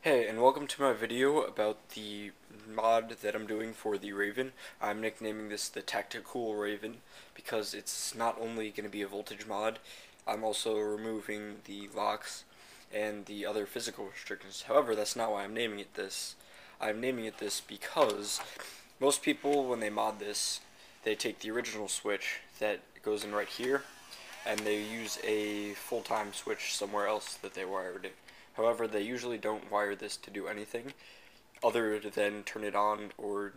Hey, and welcome to my video about the mod that I'm doing for the Rayven. I'm nicknaming this the Tacticool Rayven because it's not only going to be a voltage mod, I'm also removing the locks and the other physical restrictions. However, that's not why I'm naming it this. I'm naming it this because most people, when they mod this, they take the original switch that goes in right here, and they use a full-time switch somewhere else that they wired it. However, they usually don't wire this to do anything other than turn it on or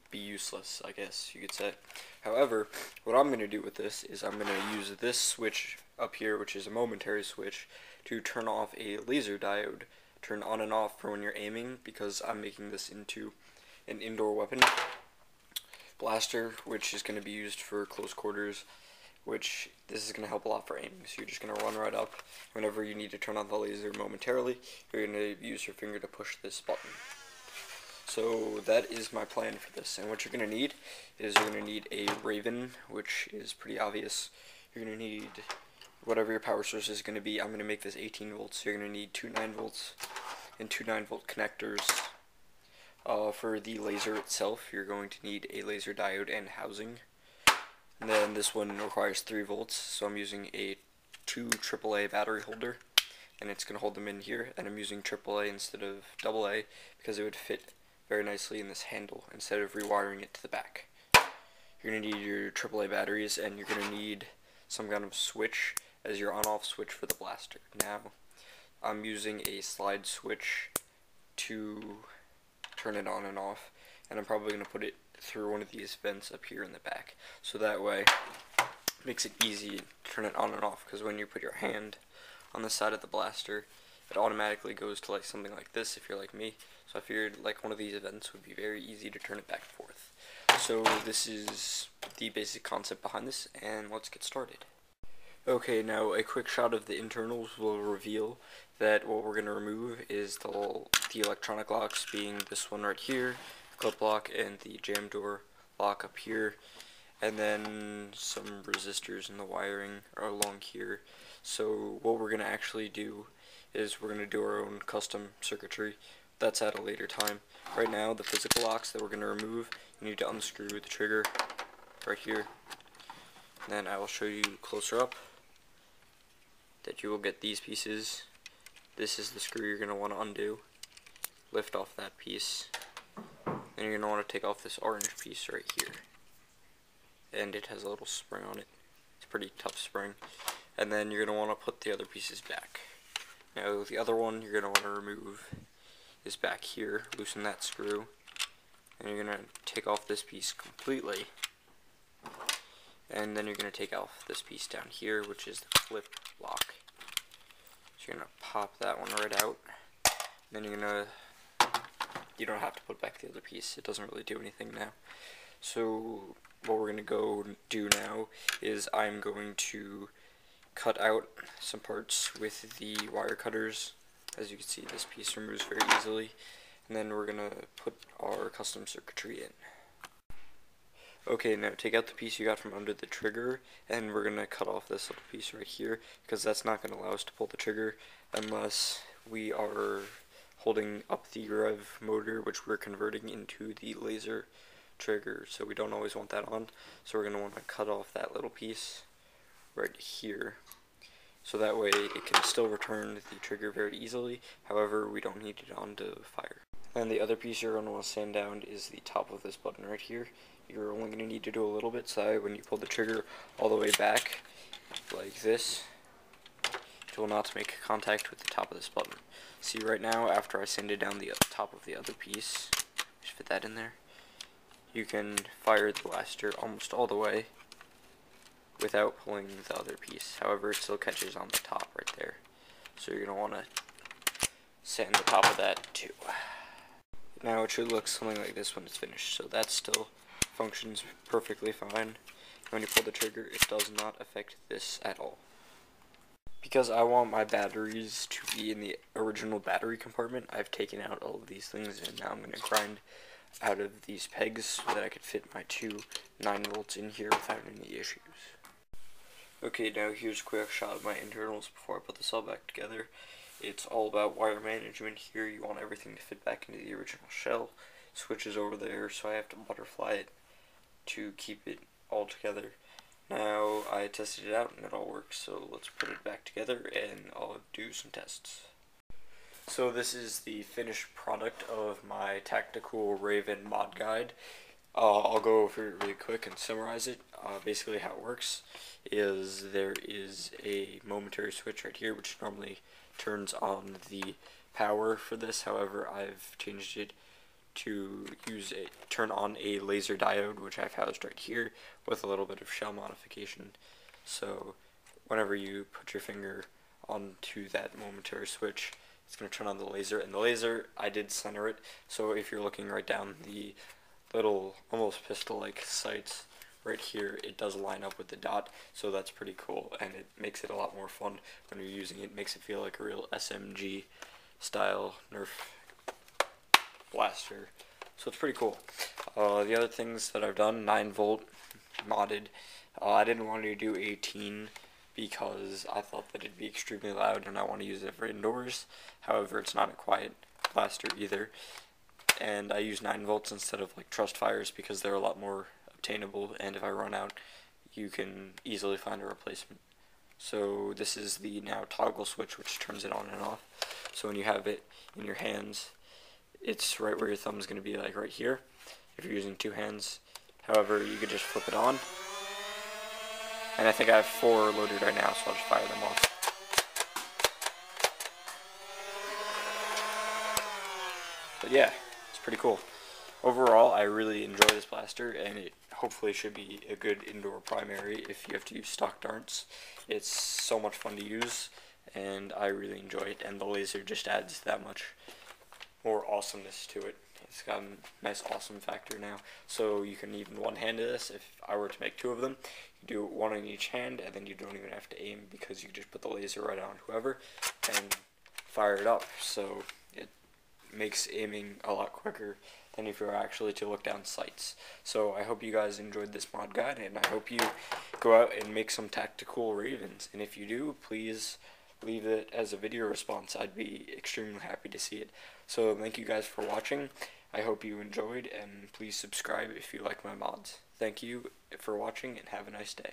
be useless, I guess you could say. However, what I'm going to do with this is I'm going to use this switch up here, which is a momentary switch, to turn off a laser diode, turn on and off for when you're aiming, because I'm making this into an indoor weapon blaster, which is going to be used for close quarters, which this is going to help a lot for aiming. So you're just going to run right up. Whenever you need to turn on the laser momentarily, you're going to use your finger to push this button. So that is my plan for this. And what you're going to need is you're going to need a Rayven, which is pretty obvious. You're going to need whatever your power source is going to be. I'm going to make this 18 volts. So you're going to need two 9 volts and two 9 volt connectors. For the laser itself, you're going to need a laser diode and housing. And then this one requires 3 volts, so I'm using a 2 AAA battery holder, and it's going to hold them in here, and I'm using AAA instead of AA because it would fit very nicely in this handle instead of rewiring it to the back. You're going to need your AAA batteries, and you're going to need some kind of switch as your on-off switch for the blaster. Now, I'm using a slide switch to turn it on and off, and I'm probably going to put it through one of these vents up here in the back, so that way it makes it easy to turn it on and off, because when you put your hand on the side of the blaster, it automatically goes to like something like this if you're like me. So I figured like one of these vents would be very easy to turn it back and forth. So this is the basic concept behind this, and let's get started. Okay, now a quick shot of the internals will reveal that what we're going to remove is the electronic locks, being this one right here, clip lock, and the jam door lock up here, and then some resistors in the wiring are along here. So what we're going to actually do is we're going to do our own custom circuitry. That's at a later time. Right now, the physical locks that we're going to remove, you need to unscrew the trigger right here. And then I will show you closer up that you will get these pieces. This is the screw you're going to want to undo. Lift off that piece. Then you're going to want to take off this orange piece right here. And it has a little spring on it. It's a pretty tough spring. And then you're going to want to put the other pieces back. Now the other one you're going to want to remove is back here. Loosen that screw. And you're going to take off this piece completely. And then you're going to take off this piece down here, which is the flip lock. So you're going to pop that one right out. And then you're going to you don't have to put back the other piece. It doesn't really do anything now. So what we're going to go do now is I'm going to cut out some parts with the wire cutters. As you can see, this piece removes very easily. And then we're going to put our custom circuitry in. Okay, now take out the piece you got from under the trigger, and we're going to cut off this little piece right here, because that's not going to allow us to pull the trigger unless we are holding up the rev motor, which we're converting into the laser trigger, so we don't always want that on. So we're going to want to cut off that little piece right here, so that way it can still return the trigger very easily. However, we don't need it on to fire. And the other piece you're going to want to sand down is the top of this button right here. You're only going to need to do a little bit, so that when you pull the trigger all the way back like this, it will not make contact with the top of this button. See, right now, after I sanded down the top of the other piece, just fit that in there, you can fire the blaster almost all the way without pulling the other piece. However, it still catches on the top right there. So you're going to want to sand the top of that too. Now it should look something like this when it's finished, so that still functions perfectly fine. When you pull the trigger, it does not affect this at all. Because I want my batteries to be in the original battery compartment, I've taken out all of these things, and now I'm going to grind out of these pegs so that I could fit my two 9 volts in here without any issues. Okay, now here's a quick shot of my internals before I put this all back together. it's all about wire management here. You want everything to fit back into the original shell. Switch is over there, so I have to butterfly it to keep it all together. Now I tested it out and it all works, so let's put it back together and I'll do some tests. So this is the finished product of my Tacticool Rayven mod guide. I'll go over it really quick and summarize it. Basically how it works is there is a momentary switch right here which normally turns on the power for this. However, I've changed it to turn on a laser diode, which I've housed right here with a little bit of shell modification. So whenever you put your finger onto that momentary switch, it's going to turn on the laser, and the laser, I did center it, so if you're looking right down the little almost pistol-like sights right here, it does line up with the dot, so that's pretty cool, and it makes it a lot more fun when you're using it. It makes it feel like a real SMG style Nerf blaster, so it's pretty cool. The other things that I've done, 9-volt modded. I didn't want to do 18 because I thought that it'd be extremely loud and I want to use it for indoors. However, it's not a quiet blaster either, and I use 9 volts instead of like trust fires because they're a lot more obtainable, and if I run out you can easily find a replacement. So this is the now toggle switch which turns it on and off. So when you have it in your hands, it's right where your thumb is going to be, like right here if you're using 2 hands. However, you could just flip it on, and I think I have 4 loaded right now, so I'll just fire them off. But yeah, it's pretty cool. Overall, I really enjoy this blaster, and it hopefully should be a good indoor primary if you have to use stock darts. It's so much fun to use, and I really enjoy it, and the laser just adds that much more awesomeness to it. It's got a nice awesome factor now, so you can even one-hand this. If I were to make 2 of them, you do 1 in each hand, and then you don't even have to aim because you just put the laser right on whoever and fire it up. So it makes aiming a lot quicker than if you were actually to look down sights. So I hope you guys enjoyed this mod guide, and I hope you go out and make some Tacticool Ravens. And if you do, please leave it as a video response. I'd be extremely happy to see it. So thank you guys for watching. I hope you enjoyed, and please subscribe if you like my mods. Thank you for watching, and have a nice day.